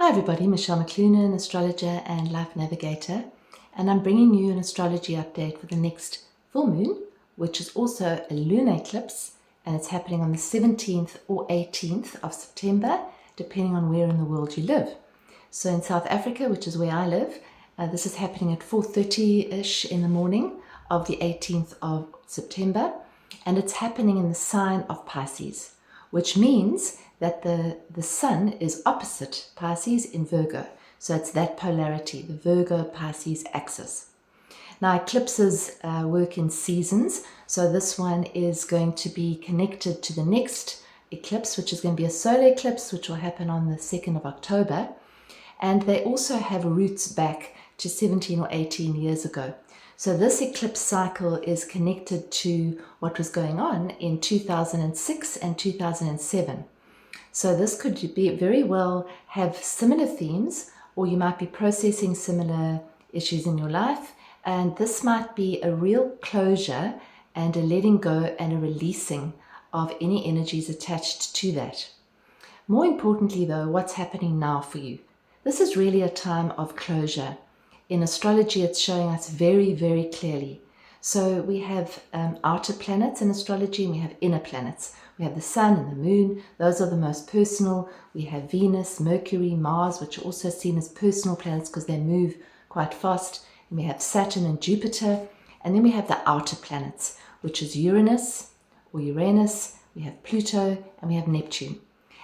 Hi everybody, Michelle McClunan, astrologer and life navigator, and I'm bringing you an astrology update for the next full moon, which is also a lunar eclipse, and it's happening on the 17th or 18th of September, depending on where in the world you live. So in South Africa, which is where I live, this is happening at 4:30-ish in the morning of the 18th of September, and it's happening in the sign of Pisces, which means that the sun is opposite Pisces in Virgo. So it's that polarity, the Virgo-Pisces axis. Now eclipses work in seasons. So this one is going to be connected to the next eclipse, which is going to be a solar eclipse, which will happen on the 2nd of October. And they also have roots back to 17 or 18 years ago. So this eclipse cycle is connected to what was going on in 2006 and 2007. So this could be very well have similar themes, or you might be processing similar issues in your life. And this might be a real closure and a letting go and a releasing of any energies attached to that. More importantly though, what's happening now for you? This is really a time of closure. In astrology, it's showing us very, very clearly. So we have outer planets in astrology, and we have inner planets. We have the sun and the moon. Those are the most personal. We have Venus, Mercury, Mars, which are also seen as personal planets because they move quite fast. And we have Saturn and Jupiter. And then we have the outer planets, which is Uranus or Uranus. We have Pluto and we have Neptune.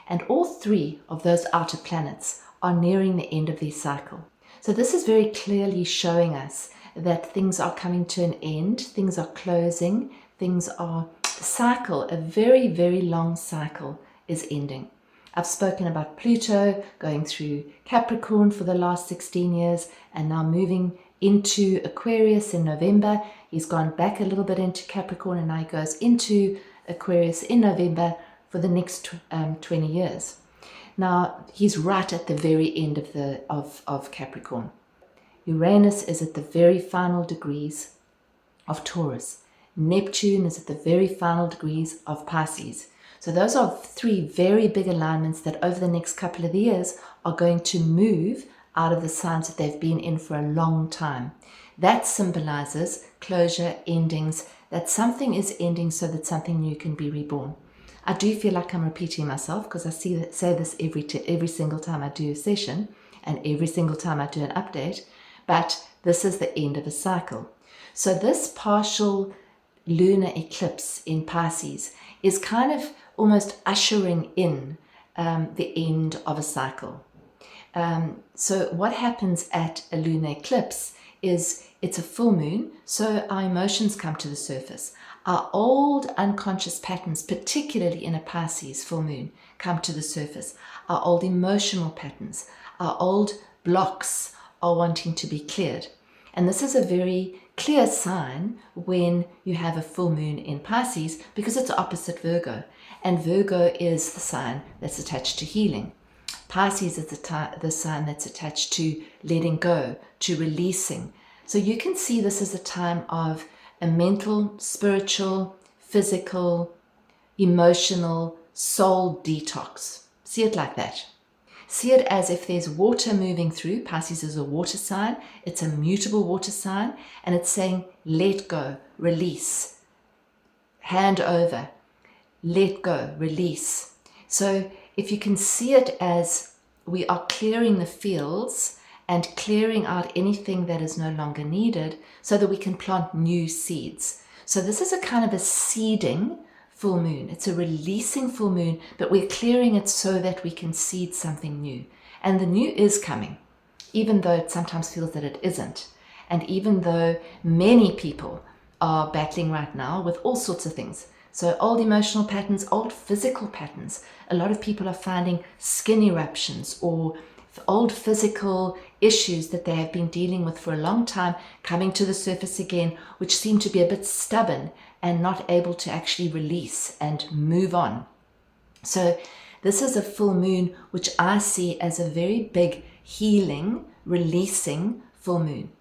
And all three of those outer planets are nearing the end of their cycle. So this is very clearly showing us that things are coming to an end, things are closing, the cycle, a very, very long cycle is ending. I've spoken about Pluto going through Capricorn for the last 16 years and now moving into Aquarius in November. He's gone back a little bit into Capricorn and now he goes into Aquarius in November for the next 20 years. Now, he's right at the very end of Capricorn. Uranus is at the very final degrees of Taurus. Neptune is at the very final degrees of Pisces. So those are three very big alignments that over the next couple of years are going to move out of the signs that they've been in for a long time. That symbolizes closure, endings, that something is ending so that something new can be reborn. I do feel like I'm repeating myself because I say this every single time I do a session and every single time I do an update, but this is the end of a cycle. So this partial lunar eclipse in Pisces is kind of almost ushering in the end of a cycle. So what happens at a lunar eclipse is it's a full moon, so our emotions come to the surface. Our old unconscious patterns, particularly in a Pisces full moon, come to the surface. Our old emotional patterns, our old blocks are wanting to be cleared. And this is a very clear sign when you have a full moon in Pisces because it's opposite Virgo. And Virgo is the sign that's attached to healing. Pisces is the sign that's attached to letting go, to releasing. So you can see this as a time of a mental, spiritual, physical, emotional, soul detox. See it like that. See it as if there's water moving through. Pisces is a water sign. It's a mutable water sign. And it's saying, let go, release, hand over, let go, release. So if you can see it as we are clearing the fields and clearing out anything that is no longer needed so that we can plant new seeds. So this is a kind of a seeding full moon. It's a releasing full moon, but we're clearing it so that we can seed something new. And the new is coming, even though it sometimes feels that it isn't. And even though many people are battling right now with all sorts of things. So old emotional patterns, old physical patterns. A lot of people are finding skin eruptions or old physical issues that they have been dealing with for a long time coming to the surface again, which seem to be a bit stubborn and not able to actually release and move on. So this is a full moon, which I see as a very big healing, releasing full moon.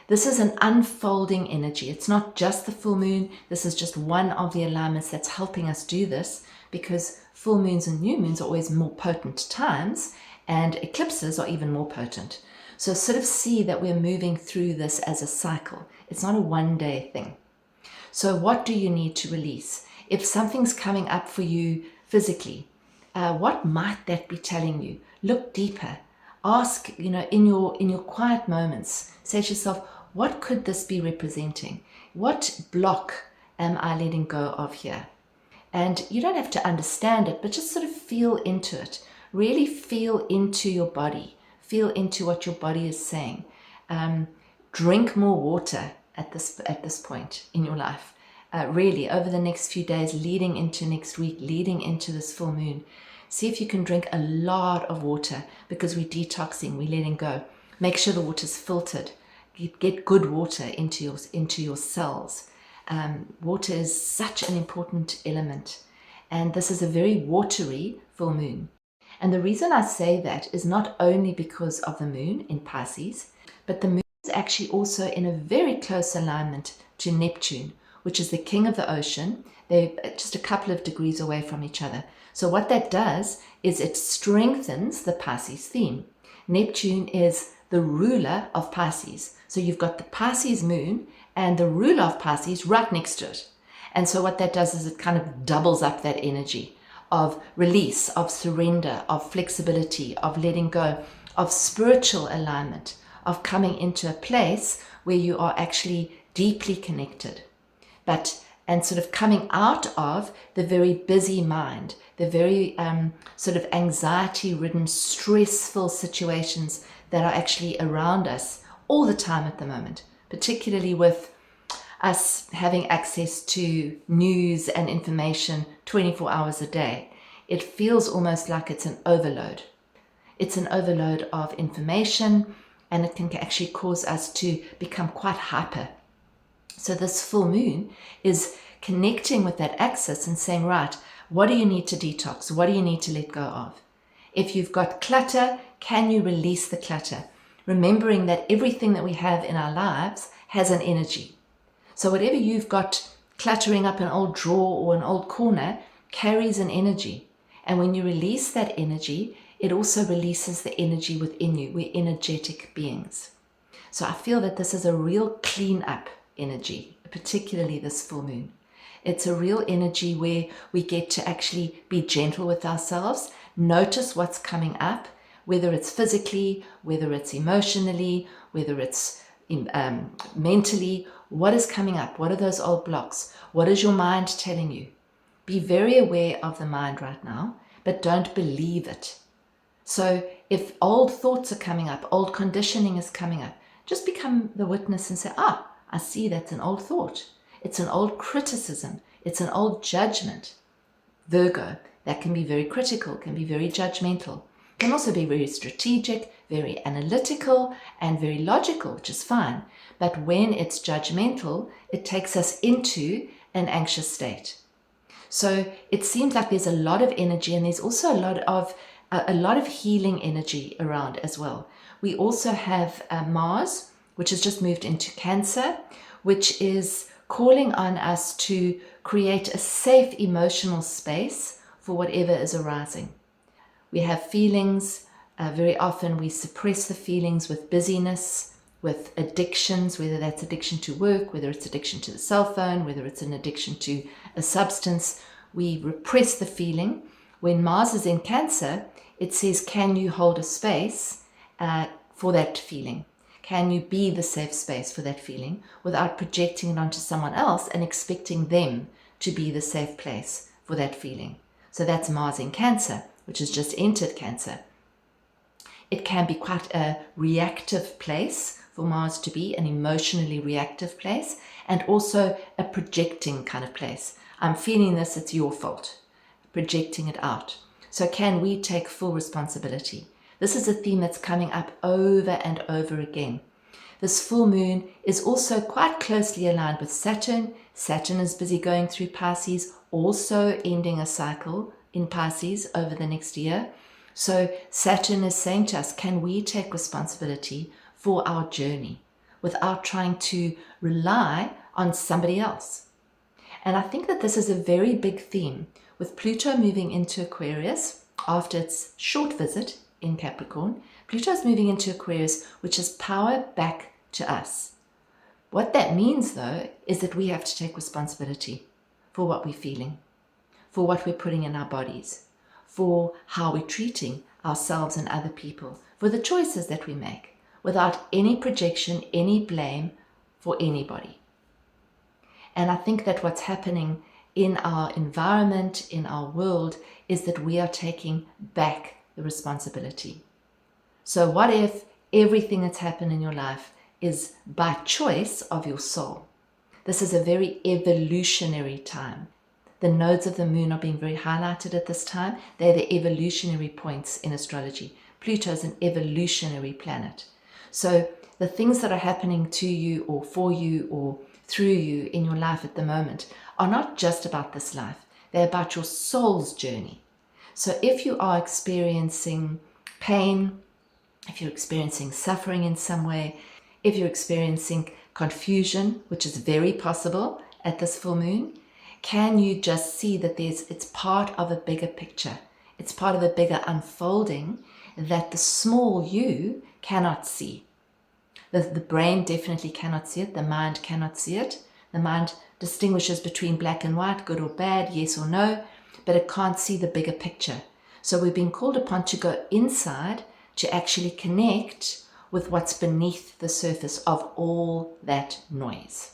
This is an unfolding energy. It's not just the full moon. This is just one of the alignments that's helping us do this because full moons and new moons are always more potent times. And eclipses are even more potent. So sort of see that we're moving through this as a cycle. It's not a one-day thing. So what do you need to release? If something's coming up for you physically, what might that be telling you? Look deeper. Ask, in your quiet moments, say to yourself, what could this be representing? What block am I letting go of here? And you don't have to understand it, but just sort of feel into it. Really feel into your body. Feel into what your body is saying. Drink more water at this point in your life. Really, over the next few days, leading into next week, leading into this full moon, see if you can drink a lot of water, because we're detoxing, we're letting go. Make sure the water's filtered. Get good water into your cells. Water is such an important element, and this is a very watery full moon. And the reason I say that is not only because of the moon in Pisces, but the moon is actually also in a very close alignment to Neptune, which is the king of the ocean. They're just a couple of degrees away from each other. So what that does is it strengthens the Pisces theme. Neptune is the ruler of Pisces. So you've got the Pisces moon and the ruler of Pisces right next to it. And so what that does is it kind of doubles up that energy of release, of surrender, of flexibility, of letting go, of spiritual alignment, of coming into a place where you are actually deeply connected. And sort of coming out of the very busy mind, the very sort of anxiety-ridden, stressful situations that are actually around us all the time at the moment, particularly with us having access to news and information 24 hours a day. It feels almost like it's an overload. It's an overload of information, and it can actually cause us to become quite hyper. So this full moon is connecting with that axis and saying, right, what do you need to detox? What do you need to let go of? If you've got clutter, can you release the clutter? Remembering that everything that we have in our lives has an energy. So whatever you've got cluttering up an old drawer or an old corner carries an energy. And when you release that energy, it also releases the energy within you. We're energetic beings. So I feel that this is a real clean up energy, particularly this full moon. It's a real energy where we get to actually be gentle with ourselves, notice what's coming up, whether it's physically, whether it's emotionally, whether it's mentally. What is coming up? What are those old blocks? What is your mind telling you? Be very aware of the mind right now, but don't believe it. So if old thoughts are coming up, old conditioning is coming up, just become the witness and say, I see that's an old thought. It's an old criticism. It's an old judgment. Virgo, that can be very critical, can be very judgmental. Can also be very strategic, very analytical, and very logical, which is fine. But when it's judgmental, it takes us into an anxious state. So it seems like there's a lot of energy, and there's also a lot of healing energy around as well. We also have Mars, which has just moved into Cancer, which is calling on us to create a safe emotional space for whatever is arising. We have feelings. Very often we suppress the feelings with busyness, with addictions, whether that's addiction to work, whether it's addiction to the cell phone, whether it's an addiction to a substance. We repress the feeling. When Mars is in Cancer, it says, can you hold a space for that feeling? Can you be the safe space for that feeling without projecting it onto someone else and expecting them to be the safe place for that feeling? So that's Mars in Cancer, which has just entered Cancer. It can be quite a reactive place for Mars to be, an emotionally reactive place, and also a projecting kind of place. I'm feeling this, it's your fault. Projecting it out. So can we take full responsibility? This is a theme that's coming up over and over again. This full moon is also quite closely aligned with Saturn. Saturn is busy going through Pisces, also ending a cycle in Pisces over the next year. So Saturn is saying to us, can we take responsibility for our journey without trying to rely on somebody else? And I think that this is a very big theme with Pluto moving into Aquarius after its short visit in Capricorn. Pluto is moving into Aquarius, which is power back to us. What that means, though, is that we have to take responsibility for what we're feeling, for what we're putting in our bodies, for how we're treating ourselves and other people, for the choices that we make, without any projection, any blame for anybody. And I think that what's happening in our environment, in our world, is that we are taking back the responsibility. So what if everything that's happened in your life is by choice of your soul? This is a very evolutionary time. The nodes of the moon are being very highlighted at this time. They're the evolutionary points in astrology. Pluto is an evolutionary planet. So the things that are happening to you or for you or through you in your life at the moment are not just about this life. They're about your soul's journey. So if you are experiencing pain, if you're experiencing suffering in some way, if you're experiencing confusion, which is very possible at this full moon, can you just see that it's part of a bigger picture? It's part of a bigger unfolding that the small you cannot see. The brain definitely cannot see it. The mind cannot see it. The mind distinguishes between black and white, good or bad, yes or no, but it can't see the bigger picture. So we're being called upon to go inside to actually connect with what's beneath the surface of all that noise.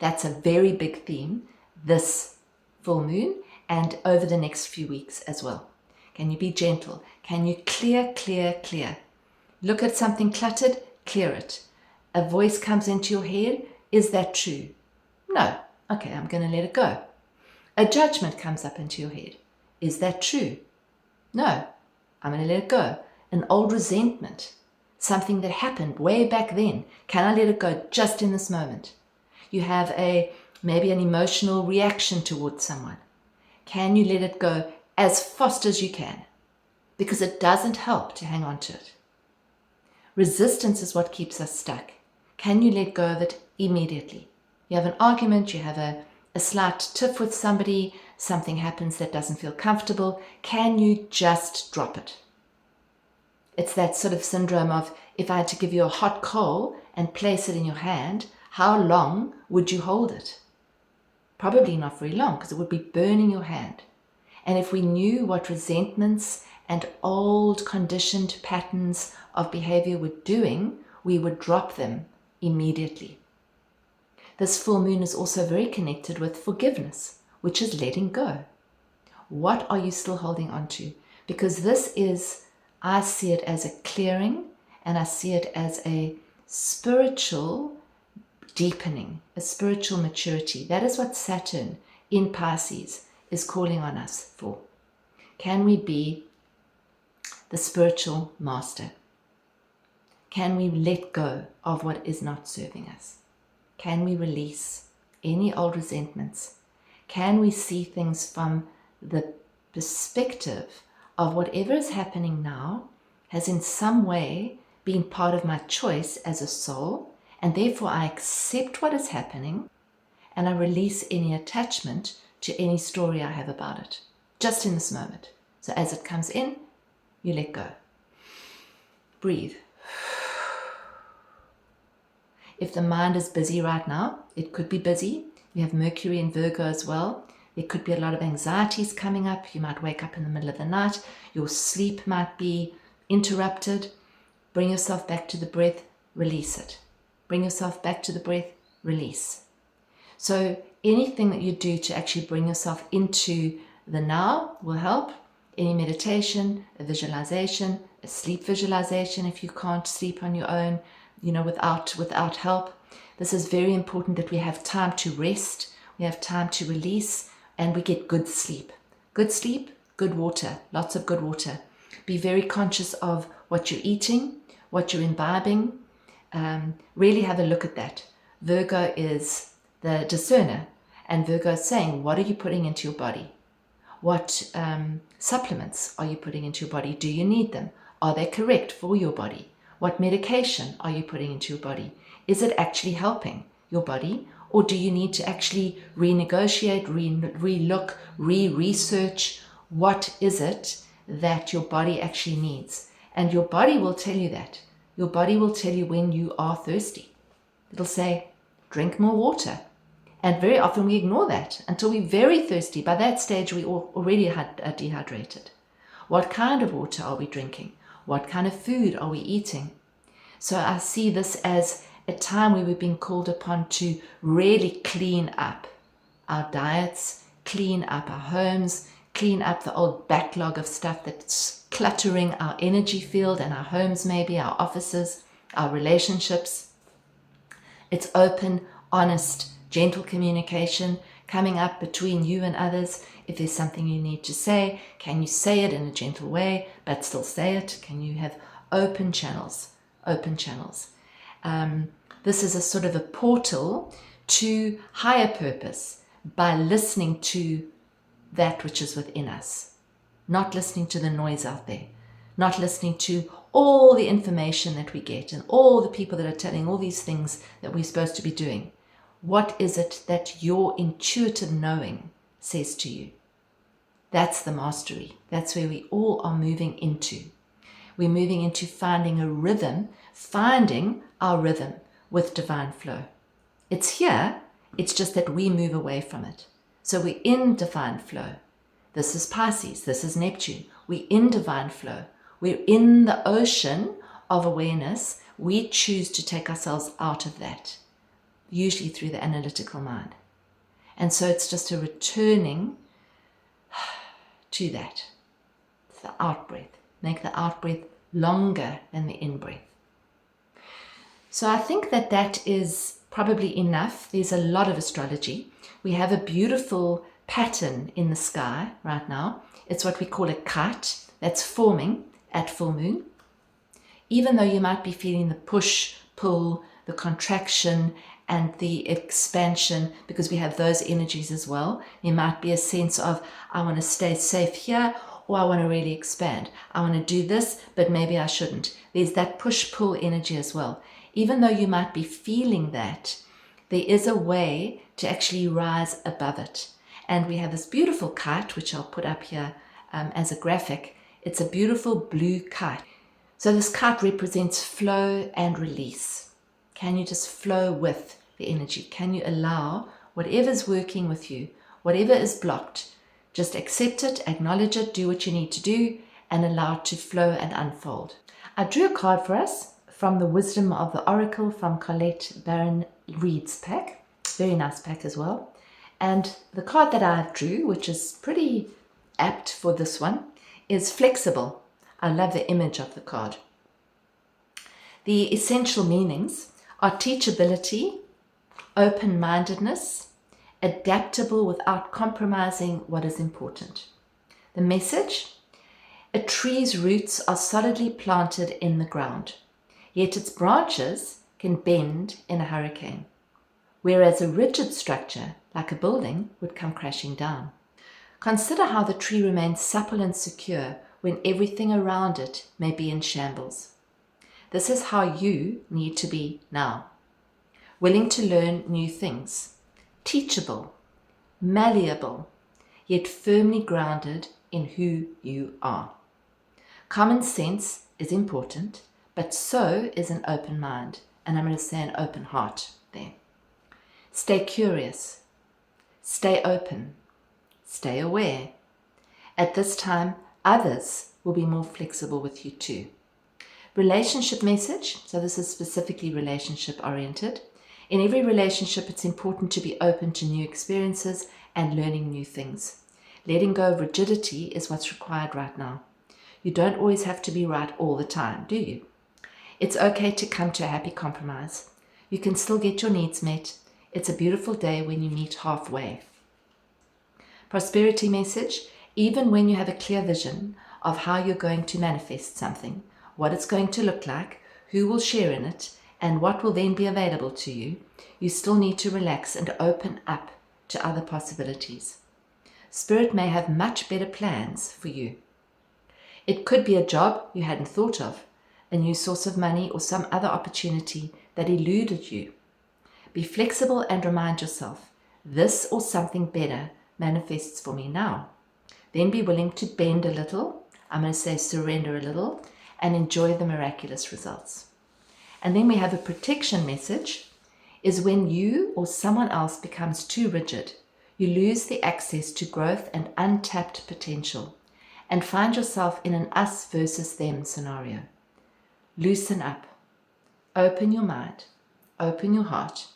That's a very big theme this full moon and over the next few weeks as well. Can you be gentle? Can you clear? Look at something cluttered, clear it. A voice comes into your head, is that true? No. Okay, I'm going to let it go. A judgment comes up into your head. Is that true? No. I'm going to let it go. An old resentment, something that happened way back then. Can I let it go just in this moment? You have maybe an emotional reaction towards someone. Can you let it go as fast as you can? Because it doesn't help to hang on to it. Resistance is what keeps us stuck. Can you let go of it immediately? You have an argument, you have a slight tiff with somebody, something happens that doesn't feel comfortable. Can you just drop it? It's that sort of syndrome of, if I had to give you a hot coal and place it in your hand, how long would you hold it? Probably not very long, because it would be burning your hand. And if we knew what resentments and old conditioned patterns of behavior were doing, we would drop them immediately. This full moon is also very connected with forgiveness, which is letting go. What are you still holding on to? Because this is, I see it as a clearing, and I see it as a spiritual deepening, a spiritual maturity. That is what Saturn in Pisces is calling on us for. Can we be the spiritual master? Can we let go of what is not serving us? Can we release any old resentments? Can we see things from the perspective of whatever is happening now has in some way been part of my choice as a soul, and therefore I accept what is happening and I release any attachment to any story I have about it, just in this moment. So as it comes in, you let go. Breathe. If the mind is busy right now, it could be busy. You have Mercury and Virgo as well. There could be a lot of anxieties coming up. You might wake up in the middle of the night. Your sleep might be interrupted. Bring yourself back to the breath, release it. Bring yourself back to the breath, release. So anything that you do to actually bring yourself into the now will help. Any meditation, a visualization, a sleep visualization if you can't sleep on your own, without help. This is very important that we have time to rest, we have time to release, and we get good sleep. Good sleep, good water, lots of good water. Be very conscious of what you're eating, what you're imbibing. Really have a look at that. Virgo is the discerner, and Virgo is saying, what are you putting into your body? What supplements are you putting into your body? Do you need them? Are they correct for your body? What medication are you putting into your body? Is it actually helping your body? Or do you need to actually renegotiate, re-look, re-research? What is it that your body actually needs? And your body will tell you that. Your body will tell you when you are thirsty. It'll say, drink more water. And very often we ignore that until we're very thirsty. By that stage, we already are dehydrated. What kind of water are we drinking? What kind of food are we eating? So I see this as a time where we're being called upon to really clean up our diets, clean up our homes, clean up the old backlog of stuff that's cluttering our energy field and our homes, maybe our offices, our relationships. It's open, honest, gentle communication coming up between you and others. If there's something you need to say, can you say it in a gentle way but still say it? Can you have open channels? Open channels. This is a sort of a portal to higher purpose by listening to that which is within us, not listening to the noise out there, not listening to all the information that we get and all the people that are telling all these things that we're supposed to be doing. What is it that your intuitive knowing says to you? That's the mastery. That's where we all are moving into. We're moving into finding a rhythm, finding our rhythm with divine flow. It's here, it's just that we move away from it. So we're in divine flow. This is Pisces, this is Neptune. We're in divine flow. We're in the ocean of awareness. We choose to take ourselves out of that, usually through the analytical mind. And so it's just a returning to that. It's the out breath. Make the out breath longer than the in breath. So I think that that is probably enough. There's a lot of astrology. We have a beautiful pattern in the sky right now. It's what we call a kite that's forming at full moon. Even though you might be feeling the push, pull, the contraction, and the expansion, because we have those energies as well. There might be a sense of, I want to stay safe here, or I want to really expand. I want to do this, but maybe I shouldn't. There's that push-pull energy as well. Even though you might be feeling that, there is a way to actually rise above it. And we have this beautiful kite, which I'll put up here as a graphic. It's a beautiful blue kite. So this kite represents flow and release. Can you just flow with the energy? Can you allow whatever's working with you, whatever is blocked, just accept it, acknowledge it, do what you need to do, and allow it to flow and unfold. I drew a card for us from the Wisdom of the Oracle from Colette Baron Reed's pack. Very nice pack as well. And the card that I drew, which is pretty apt for this one, is flexible. I love the image of the card. The essential meanings are teachability, open-mindedness, adaptable without compromising what is important. The message: a tree's roots are solidly planted in the ground, yet its branches can bend in a hurricane, whereas a rigid structure, like a building, would come crashing down. Consider how the tree remains supple and secure when everything around it may be in shambles. This is how you need to be now. Willing to learn new things, teachable, malleable, yet firmly grounded in who you are. Common sense is important, but so is an open mind, and I'm going to say an open heart there. Stay curious, stay open, stay aware. At this time, others will be more flexible with you too. Relationship message, so this is specifically relationship oriented. In every relationship, it's important to be open to new experiences and learning new things. Letting go of rigidity is what's required right now. You don't always have to be right all the time, do you? It's okay to come to a happy compromise. You can still get your needs met. It's a beautiful day when you meet halfway. Prosperity message: even when you have a clear vision of how you're going to manifest something, what it's going to look like, who will share in it, and what will then be available to you, you still need to relax and open up to other possibilities. Spirit may have much better plans for you. It could be a job you hadn't thought of, a new source of money, or some other opportunity that eluded you. Be flexible and remind yourself, this or something better manifests for me now. Then be willing to bend a little, I'm going to say surrender a little, and enjoy the miraculous results. And then we have a protection message, is when you or someone else becomes too rigid, you lose the access to growth and untapped potential and find yourself in an us versus them scenario. Loosen up, open your mind, open your heart,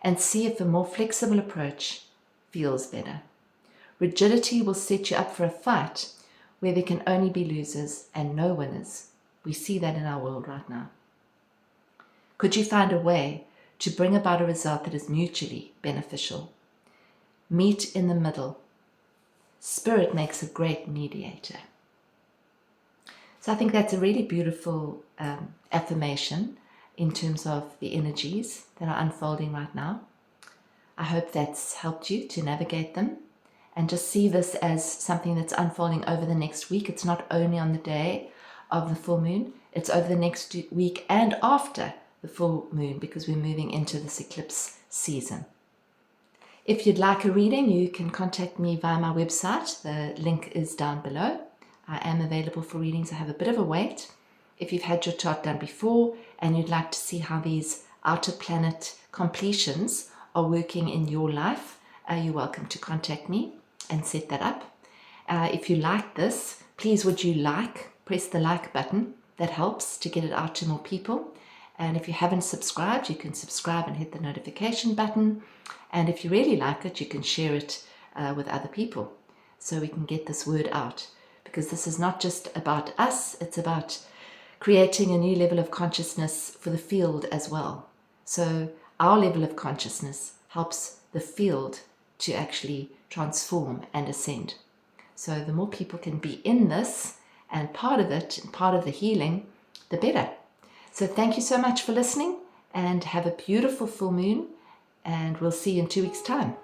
and see if a more flexible approach feels better. Rigidity will set you up for a fight where there can only be losers and no winners. We see that in our world right now. Could you find a way to bring about a result that is mutually beneficial? Meet in the middle. Spirit makes a great mediator. So I think that's a really beautiful affirmation in terms of the energies that are unfolding right now. I hope that's helped you to navigate them and just see this as something that's unfolding over the next week. It's not only on the day of the full moon, it's over the next week and after the full moon, because we're moving into this eclipse season. If you'd like a reading, you can contact me via my website. The link is down below. I am available for readings. I have a bit of a wait. If you've had your chart done before and you'd like to see how these outer planet completions are working in your life, you're welcome to contact me and set that up. If you like this, please would you press the like button. That helps to get it out to more people. And if you haven't subscribed, you can subscribe and hit the notification button. And if you really like it, you can share it with other people so we can get this word out. Because this is not just about us, it's about creating a new level of consciousness for the field as well. So our level of consciousness helps the field to actually transform and ascend. So the more people can be in this and part of it, and part of the healing, the better. So thank you so much for listening and have a beautiful full moon, and we'll see you in 2 weeks' time.